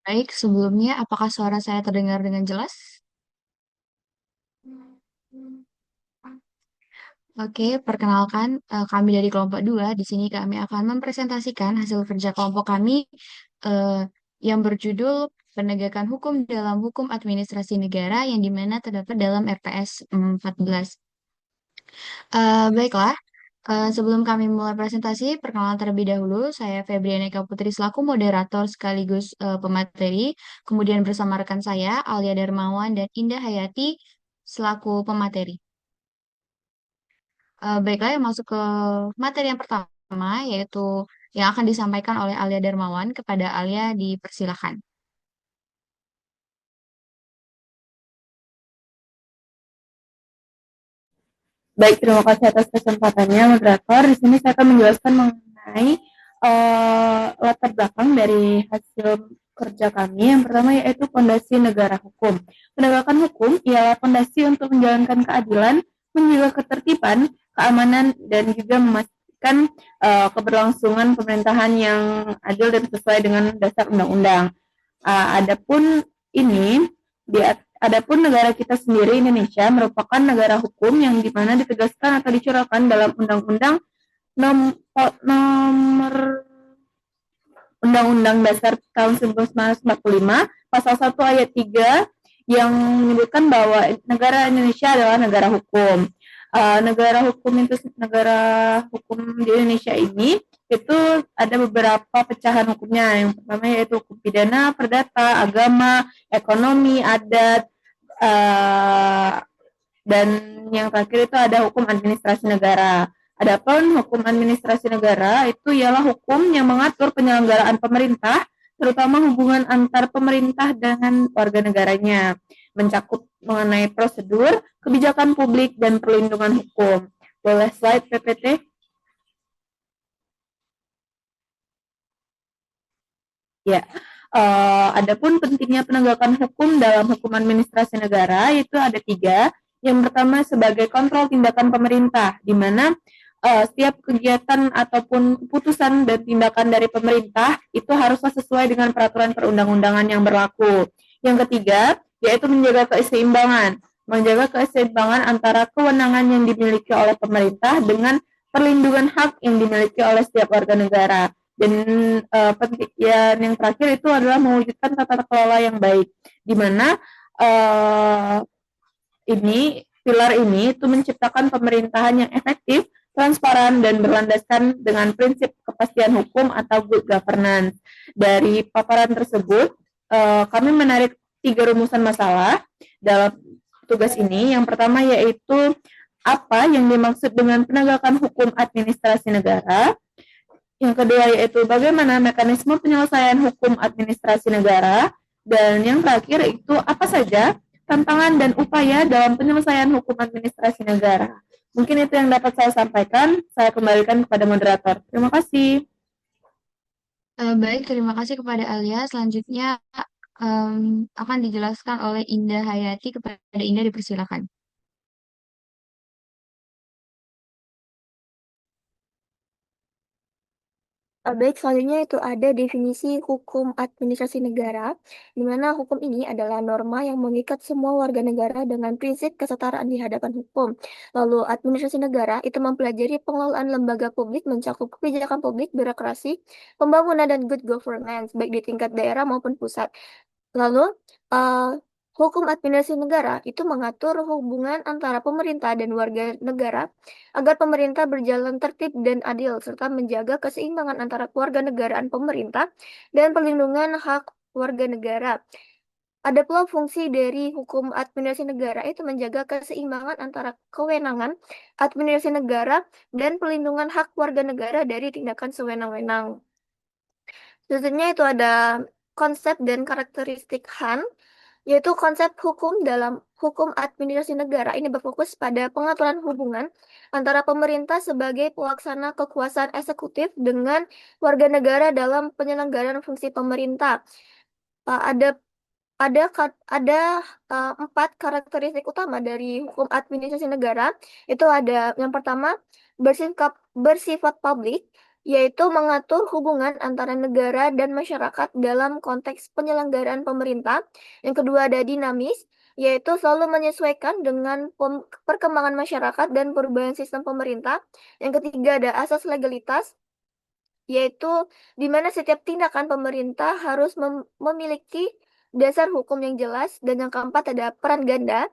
Baik, sebelumnya apakah suara saya terdengar dengan jelas? Oke, perkenalkan kami dari kelompok 2. Di sini kami akan mempresentasikan hasil kerja kelompok kami eh, yang berjudul Penegakan Hukum dalam Hukum Administrasi Negara yang dimana terdapat dalam RPS 14. Baiklah, sebelum kami mulai presentasi, perkenalan terlebih dahulu, saya Febriana Eka Putri selaku moderator sekaligus pemateri, kemudian bersama rekan saya, Alia Darmawan dan Indah Hayati selaku pemateri. Baiklah, yang masuk ke materi yang pertama, yaitu yang akan disampaikan oleh Alia Darmawan. Kepada Alia dipersilakan. Baik, terima kasih atas kesempatannya, moderator. Di sini saya akan menjelaskan mengenai latar belakang dari hasil kerja kami. Yang pertama yaitu fondasi negara hukum. Penegakan hukum ialah fondasi untuk menjalankan keadilan, menjaga ketertiban, keamanan, dan juga memastikan keberlangsungan pemerintahan yang adil dan sesuai dengan dasar undang-undang. Adapun ini di Adapun negara kita sendiri Indonesia merupakan negara hukum yang dimana ditegaskan atau dicurahkan dalam Undang-Undang nomor Undang-Undang Dasar tahun 1945 pasal 1 ayat 3 yang menyebutkan bahwa negara Indonesia adalah negara hukum. Negara hukum di Indonesia ini itu ada beberapa pecahan hukumnya. Yang pertama yaitu hukum pidana, perdata, agama, ekonomi, adat, dan yang terakhir itu ada hukum administrasi negara. Adapun hukum administrasi negara itu ialah hukum yang mengatur penyelenggaraan pemerintah, terutama hubungan antar pemerintah dengan warga negaranya, mencakup mengenai prosedur, kebijakan publik, dan perlindungan hukum. Boleh slide PPT? Ya, adapun pentingnya penegakan hukum dalam hukum administrasi negara itu ada tiga. Yang pertama sebagai kontrol tindakan pemerintah, di mana setiap kegiatan ataupun keputusan dan tindakan dari pemerintah itu haruslah sesuai dengan peraturan perundang-undangan yang berlaku. Yang ketiga, yaitu menjaga keseimbangan antara kewenangan yang dimiliki oleh pemerintah dengan perlindungan hak yang dimiliki oleh setiap warga negara. Dan yang terakhir itu adalah mewujudkan tata kelola yang baik, di mana uh, pilar ini itu menciptakan pemerintahan yang efektif, transparan, dan berlandaskan dengan prinsip kepastian hukum atau good governance. Dari paparan tersebut, kami menarik 3 rumusan masalah dalam tugas ini. Yang pertama yaitu apa yang dimaksud dengan penegakan hukum administrasi negara. Yang kedua yaitu bagaimana mekanisme penyelesaian hukum administrasi negara. Dan yang terakhir itu apa saja tantangan dan upaya dalam penyelesaian hukum administrasi negara. Mungkin itu yang dapat saya sampaikan. Saya kembalikan kepada moderator. Terima kasih. Baik, terima kasih kepada Alia. Selanjutnya akan dijelaskan oleh Indah Hayati. Kepada Indah dipersilakan. Baik, selanjutnya itu ada definisi hukum administrasi negara, di mana hukum ini adalah norma yang mengikat semua warga negara dengan prinsip kesetaraan di hadapan hukum. Lalu, administrasi negara itu mempelajari pengelolaan lembaga publik mencakup kebijakan publik, birokrasi, pembangunan, dan good governance, baik di tingkat daerah maupun pusat. Lalu, eh, hukum administrasi negara itu mengatur hubungan antara pemerintah dan warga negara agar pemerintah berjalan tertib dan adil, serta menjaga keseimbangan antara kewarganegaraan pemerintah dan perlindungan hak warga negara. Ada pula fungsi dari hukum administrasi negara itu menjaga keseimbangan antara kewenangan administrasi negara dan perlindungan hak warga negara dari tindakan sewenang-wenang. Selanjutnya itu ada konsep dan karakteristik Han, yaitu konsep hukum dalam hukum administrasi negara. Ini berfokus pada pengaturan hubungan antara pemerintah sebagai pelaksana kekuasaan eksekutif dengan warga negara dalam penyelenggaraan fungsi pemerintah. Uh, ada ada 4 karakteristik utama dari hukum administrasi negara. Itu ada yang pertama bersifat publik, yaitu mengatur hubungan antara negara dan masyarakat dalam konteks penyelenggaraan pemerintah. Yang kedua ada dinamis, yaitu selalu menyesuaikan dengan perkembangan masyarakat dan perubahan sistem pemerintah. Yang ketiga ada asas legalitas, yaitu di mana setiap tindakan pemerintah harus memiliki dasar hukum yang jelas. Dan yang keempat ada peran ganda,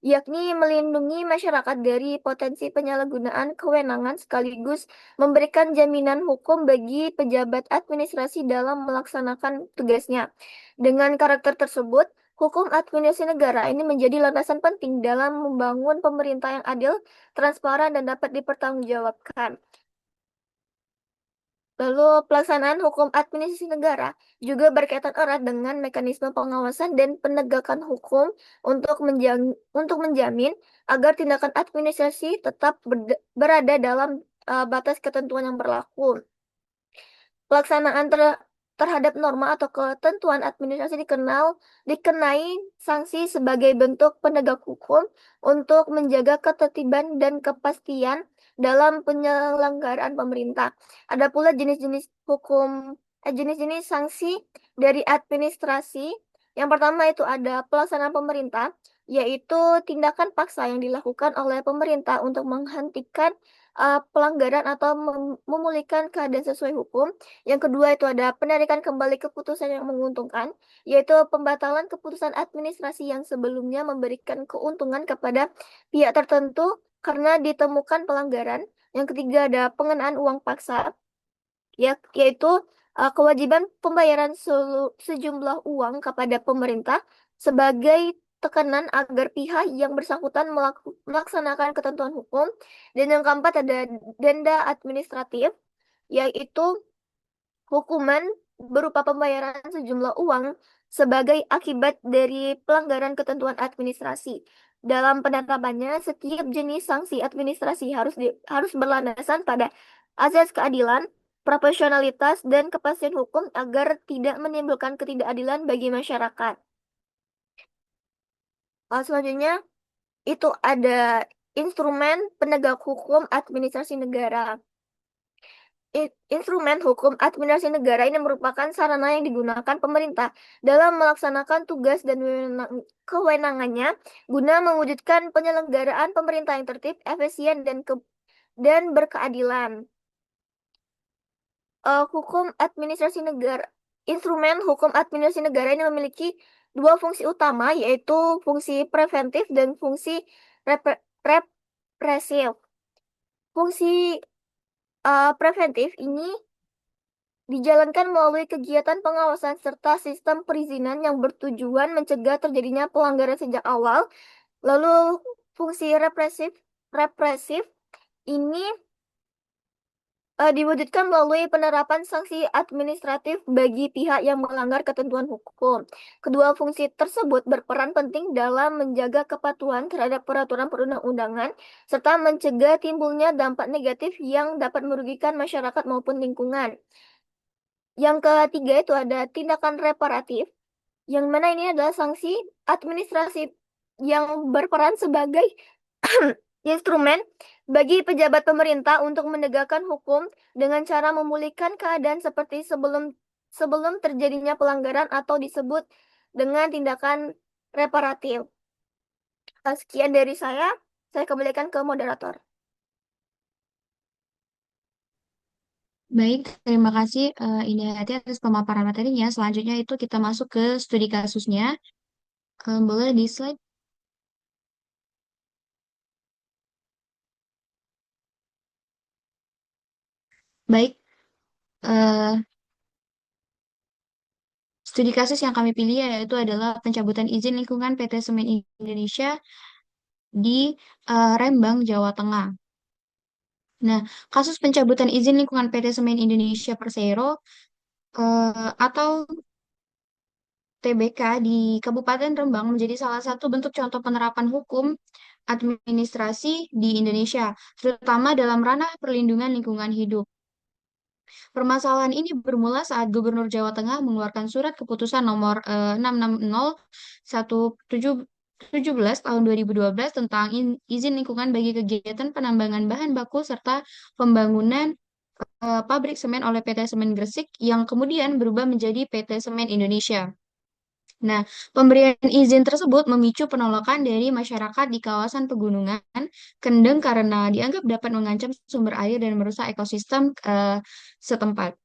yakni melindungi masyarakat dari potensi penyalahgunaan kewenangan sekaligus memberikan jaminan hukum bagi pejabat administrasi dalam melaksanakan tugasnya. Dengan karakter tersebut, hukum administrasi negara ini menjadi landasan penting dalam membangun pemerintah yang adil, transparan, dan dapat dipertanggungjawabkan. Lalu pelaksanaan hukum administrasi negara juga berkaitan erat dengan mekanisme pengawasan dan penegakan hukum untuk menjamin agar tindakan administrasi tetap berada dalam batas ketentuan yang berlaku. Pelaksanaan terhadap norma atau ketentuan administrasi dikenai sanksi sebagai bentuk penegak hukum untuk menjaga ketertiban dan kepastian dalam penyelenggaraan pemerintah. Ada pula jenis-jenis sanksi dari administrasi. Yang pertama itu ada pelaksanaan pemerintah, yaitu tindakan paksa yang dilakukan oleh pemerintah untuk menghentikan pelanggaran atau memulihkan keadaan sesuai hukum. Yang kedua itu ada penarikan kembali keputusan yang menguntungkan, yaitu pembatalan keputusan administrasi yang sebelumnya memberikan keuntungan kepada pihak tertentu karena ditemukan pelanggaran. Yang ketiga ada pengenaan uang paksa, yaitu kewajiban pembayaran sejumlah uang kepada pemerintah sebagai tekanan agar pihak yang bersangkutan melaksanakan ketentuan hukum. Dan yang keempat ada denda administratif, yaitu hukuman berupa pembayaran sejumlah uang sebagai akibat dari pelanggaran ketentuan administrasi. Dalam penetapannya, setiap jenis sanksi administrasi harus berlandasan pada azas keadilan, proporsionalitas, dan kepastian hukum agar tidak menimbulkan ketidakadilan bagi masyarakat. Selanjutnya, itu ada instrumen penegak hukum administrasi negara. Instrumen hukum administrasi negara ini merupakan sarana yang digunakan pemerintah dalam melaksanakan tugas dan kewenangannya guna mewujudkan penyelenggaraan pemerintah yang tertib, efisien, dan berkeadilan. Instrumen hukum administrasi negara ini memiliki dua fungsi utama, yaitu fungsi preventif dan fungsi represif. Fungsi preventif ini dijalankan melalui kegiatan pengawasan serta sistem perizinan yang bertujuan mencegah terjadinya pelanggaran sejak awal. Lalu fungsi represif ini diwujudkan melalui penerapan sanksi administratif bagi pihak yang melanggar ketentuan hukum. Kedua fungsi tersebut berperan penting dalam menjaga kepatuhan terhadap peraturan perundang-undangan serta mencegah timbulnya dampak negatif yang dapat merugikan masyarakat maupun lingkungan. Yang ketiga itu ada tindakan reparatif, yang mana ini adalah sanksi administrasi yang berperan sebagai instrumen bagi pejabat pemerintah untuk menegakkan hukum dengan cara memulihkan keadaan seperti sebelum terjadinya pelanggaran atau disebut dengan tindakan reparatif. Sekian dari saya kembalikan ke moderator. Baik, terima kasih Indahati atas pemaparan materinya. Selanjutnya itu kita masuk ke studi kasusnya. Boleh di slide. Baik, eh, studi kasus yang kami pilih yaitu adalah pencabutan izin lingkungan PT Semen Indonesia di Rembang, Jawa Tengah. Nah, kasus pencabutan izin lingkungan PT Semen Indonesia Persero atau TBK di Kabupaten Rembang menjadi salah satu bentuk contoh penerapan hukum administrasi di Indonesia, terutama dalam ranah perlindungan lingkungan hidup. Permasalahan ini bermula saat Gubernur Jawa Tengah mengeluarkan surat keputusan nomor 660/17 tahun 2012 tentang izin lingkungan bagi kegiatan penambangan bahan baku serta pembangunan pabrik semen oleh PT Semen Gresik yang kemudian berubah menjadi PT Semen Indonesia. Nah, pemberian izin tersebut memicu penolakan dari masyarakat di kawasan pegunungan Kendeng karena dianggap dapat mengancam sumber air dan merusak ekosistem setempat.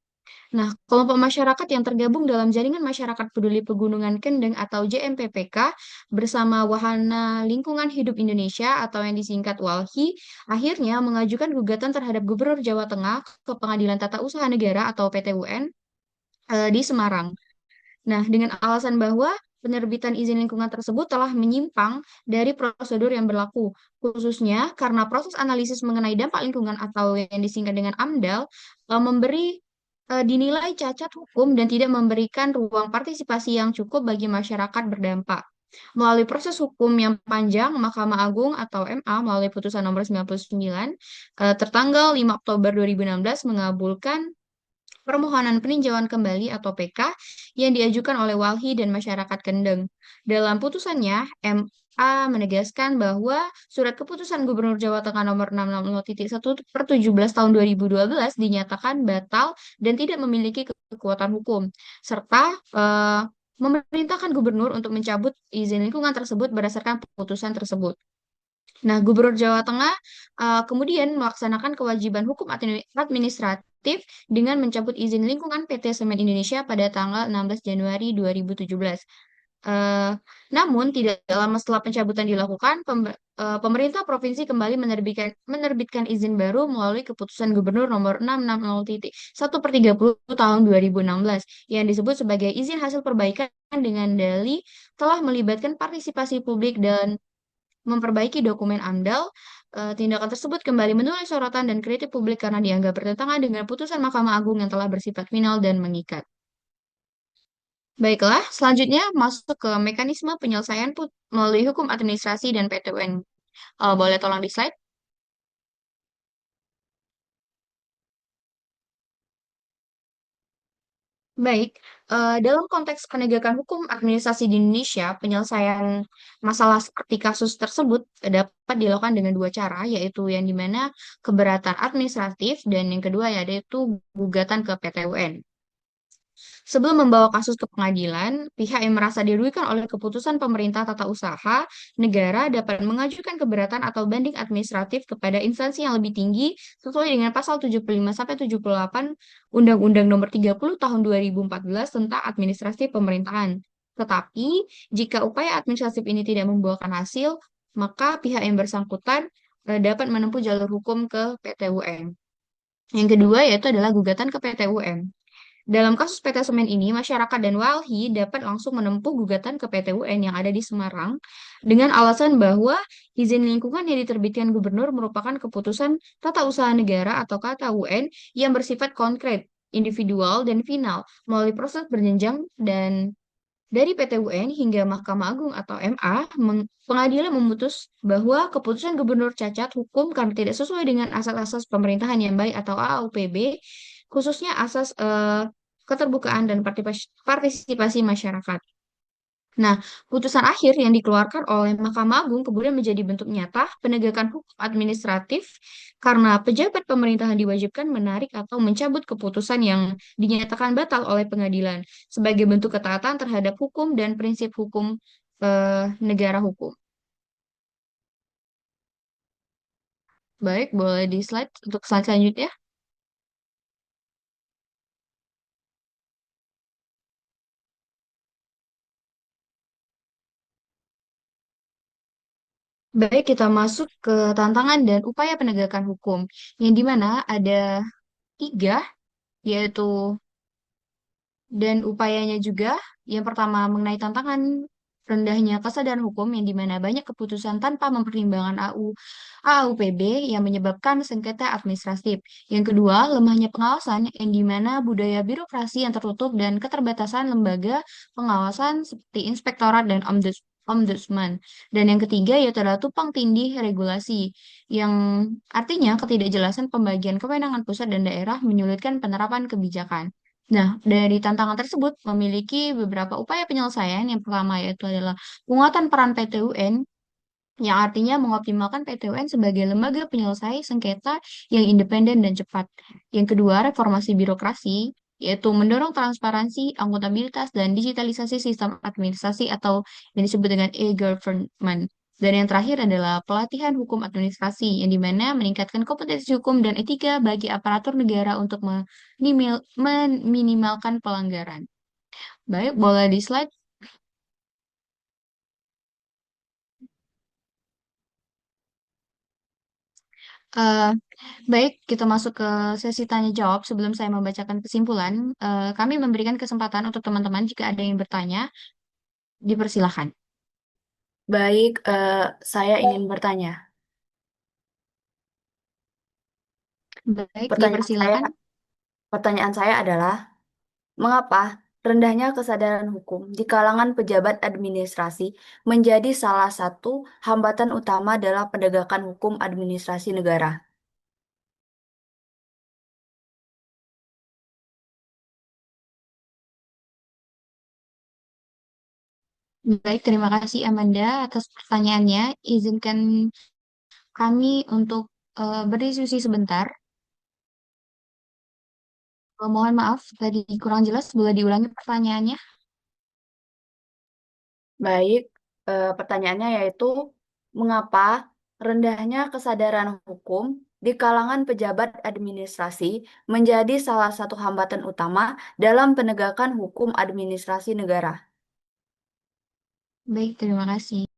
Nah, kelompok masyarakat yang tergabung dalam Jaringan Masyarakat Peduli Pegunungan Kendeng atau JMPPK bersama Wahana Lingkungan Hidup Indonesia atau yang disingkat WALHI akhirnya mengajukan gugatan terhadap Gubernur Jawa Tengah ke Pengadilan Tata Usaha Negara atau PT UN di Semarang. Nah, dengan alasan bahwa penerbitan izin lingkungan tersebut telah menyimpang dari prosedur yang berlaku, khususnya karena proses analisis mengenai dampak lingkungan atau yang disingkat dengan AMDAL dinilai cacat hukum dan tidak memberikan ruang partisipasi yang cukup bagi masyarakat berdampak. Melalui proses hukum yang panjang, Mahkamah Agung atau MA melalui putusan nomor 99 tertanggal 5 Oktober 2016 mengabulkan permohonan peninjauan kembali atau PK yang diajukan oleh Walhi dan masyarakat Kendeng. Dalam putusannya, MA menegaskan bahwa surat keputusan Gubernur Jawa Tengah nomor 660.1 per 17 tahun 2012 dinyatakan batal dan tidak memiliki kekuatan hukum, serta memerintahkan gubernur untuk mencabut izin lingkungan tersebut berdasarkan putusan tersebut. Nah, Gubernur Jawa Tengah kemudian melaksanakan kewajiban hukum administratif dengan mencabut izin lingkungan PT Semen Indonesia pada tanggal 16 Januari 2017. Eh, Namun, tidak lama setelah pencabutan dilakukan, pemerintah provinsi kembali menerbitkan izin baru melalui keputusan Gubernur nomor 660.1 per 30 tahun 2016 yang disebut sebagai izin hasil perbaikan dengan dalih telah melibatkan partisipasi publik dan memperbaiki dokumen AMDAL. Tindakan tersebut kembali menuai sorotan dan kritik publik karena dianggap bertentangan dengan putusan Mahkamah Agung yang telah bersifat final dan mengikat. Baiklah, selanjutnya masuk ke mekanisme penyelesaian melalui hukum administrasi dan PT UN. Boleh tolong di slide? Baik, dalam konteks penegakan hukum administrasi di Indonesia, penyelesaian masalah seperti kasus tersebut dapat dilakukan dengan dua cara, yaitu yang dimana keberatan administratif dan yang kedua yaitu gugatan ke PT UN. Sebelum membawa kasus ke pengadilan, pihak yang merasa dirugikan oleh keputusan pemerintah tata usaha negara dapat mengajukan keberatan atau banding administratif kepada instansi yang lebih tinggi sesuai dengan pasal 75 sampai 78 Undang-Undang Nomor 30 Tahun 2014 tentang Administrasi Pemerintahan. Tetapi, jika upaya administratif ini tidak membuahkan hasil, maka pihak yang bersangkutan dapat menempuh jalur hukum ke PT UN. Yang kedua yaitu adalah gugatan ke PT UN. Dalam kasus PT Semen ini, masyarakat dan walhi dapat langsung menempuh gugatan ke PT UN yang ada di Semarang dengan alasan bahwa izin lingkungan yang diterbitkan gubernur merupakan keputusan tata usaha negara atau KTUN yang bersifat konkret, individual, dan final melalui proses berjenjang dan dari PT UN hingga Mahkamah Agung atau MA, pengadilan memutus bahwa keputusan gubernur cacat hukum karena tidak sesuai dengan asas-asas pemerintahan yang baik atau AUPB, khususnya asas keterbukaan dan partisipasi masyarakat. Nah, putusan akhir yang dikeluarkan oleh Mahkamah Agung kemudian menjadi bentuk nyata penegakan hukum administratif karena pejabat pemerintahan diwajibkan menarik atau mencabut keputusan yang dinyatakan batal oleh pengadilan sebagai bentuk ketaatan terhadap hukum dan prinsip hukum negara hukum. Baik, boleh di slide untuk slide selanjutnya. Baik, kita masuk ke tantangan dan upaya penegakan hukum, yang dimana ada tiga, yaitu dan upayanya juga, yang pertama mengenai tantangan rendahnya kesadaran hukum yang dimana banyak keputusan tanpa mempertimbangkan AUPB yang menyebabkan sengketa administratif. Yang kedua, lemahnya pengawasan yang dimana budaya birokrasi yang tertutup dan keterbatasan lembaga pengawasan seperti inspektorat dan ombudsman. Dan yang ketiga yaitu adalah tumpang tindih regulasi yang artinya ketidakjelasan pembagian kewenangan pusat dan daerah menyulitkan penerapan kebijakan. Nah, dari tantangan tersebut memiliki beberapa upaya penyelesaian. Yang pertama yaitu adalah penguatan peran PT UN yang artinya mengoptimalkan PT UN sebagai lembaga penyelesai sengketa yang independen dan cepat. Yang kedua, reformasi birokrasi, yaitu mendorong transparansi, akuntabilitas, dan digitalisasi sistem administrasi atau yang disebut dengan e-government. Dan yang terakhir adalah pelatihan hukum administrasi, yang dimana meningkatkan kompetensi hukum dan etika bagi aparatur negara untuk meminimalkan pelanggaran. Baik, boleh di slide. Eh, Baik, kita masuk ke sesi tanya jawab. Sebelum saya membacakan kesimpulan, kami memberikan kesempatan untuk teman-teman jika ada yang bertanya, dipersilahkan. Baik, saya ingin bertanya. Baik, Pertanyaan saya, dipersilahkan. pertanyaan saya adalah, mengapa rendahnya kesadaran hukum di kalangan pejabat administrasi menjadi salah satu hambatan utama dalam penegakan hukum administrasi negara? Baik, terima kasih Amanda atas pertanyaannya. Izinkan kami untuk berdiskusi sebentar. Mohon maaf, tadi kurang jelas. Boleh diulangi pertanyaannya? Baik, pertanyaannya yaitu, mengapa rendahnya kesadaran hukum di kalangan pejabat administrasi menjadi salah satu hambatan utama dalam penegakan hukum administrasi negara? Baik, terima kasih.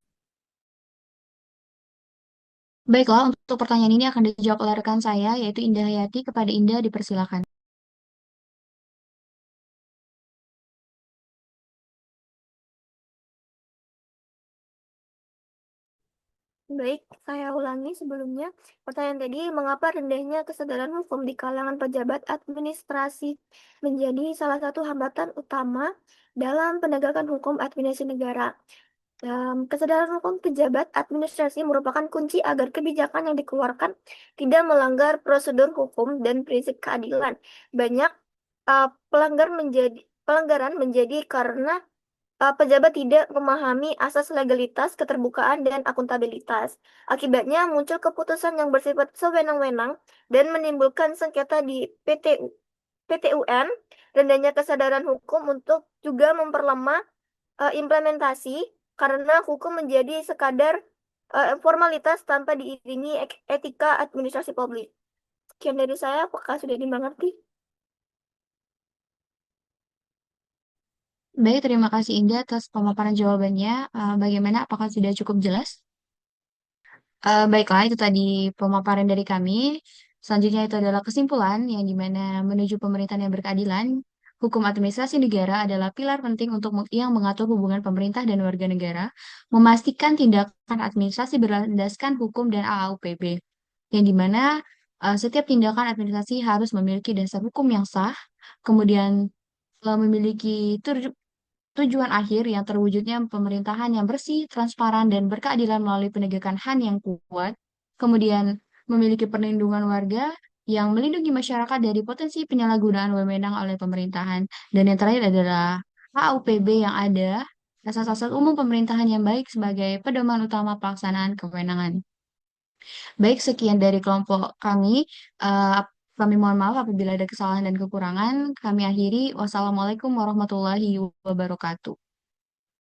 Baiklah, untuk pertanyaan ini akan dijawab oleh rekan saya, yaitu Indah Hayati. Kepada Indah, dipersilakan. Baik, saya ulangi sebelumnya. Pertanyaan tadi, mengapa rendahnya kesadaran hukum di kalangan pejabat administrasi menjadi salah satu hambatan utama dalam penegakan hukum administrasi negara? Kesadaran hukum pejabat administrasi merupakan kunci agar kebijakan yang dikeluarkan tidak melanggar prosedur hukum dan prinsip keadilan. Banyak pelanggaran menjadi karena pejabat tidak memahami asas legalitas, keterbukaan, dan akuntabilitas. Akibatnya muncul keputusan yang bersifat sewenang-wenang dan menimbulkan sengketa di PT UN. Rendahnya kesadaran hukum untuk juga memperlemah implementasi karena hukum menjadi sekadar formalitas tanpa diiringi etika administrasi publik. Sekian dari saya, apakah sudah dimengerti? Baik, terima kasih Indah atas pemaparan jawabannya. Bagaimana? Apakah sudah cukup jelas? Baiklah, itu tadi pemaparan dari kami. Selanjutnya itu adalah kesimpulan yang dimana menuju pemerintahan yang berkeadilan, hukum administrasi negara adalah pilar penting untuk yang mengatur hubungan pemerintah dan warga negara, memastikan tindakan administrasi berlandaskan hukum dan AAUPB, yang dimana setiap tindakan administrasi harus memiliki dasar hukum yang sah, kemudian memiliki tujuan akhir yang terwujudnya pemerintahan yang bersih, transparan, dan berkeadilan melalui penegakan HAM yang kuat, kemudian memiliki perlindungan warga yang melindungi masyarakat dari potensi penyalahgunaan wewenang oleh pemerintahan, dan yang terakhir adalah HUPB yang ada, asas-asas umum pemerintahan yang baik sebagai pedoman utama pelaksanaan kewenangan. Baik, sekian dari kelompok kami. Eh, Kami mohon maaf apabila ada kesalahan dan kekurangan. Kami akhiri. Wassalamualaikum warahmatullahi wabarakatuh.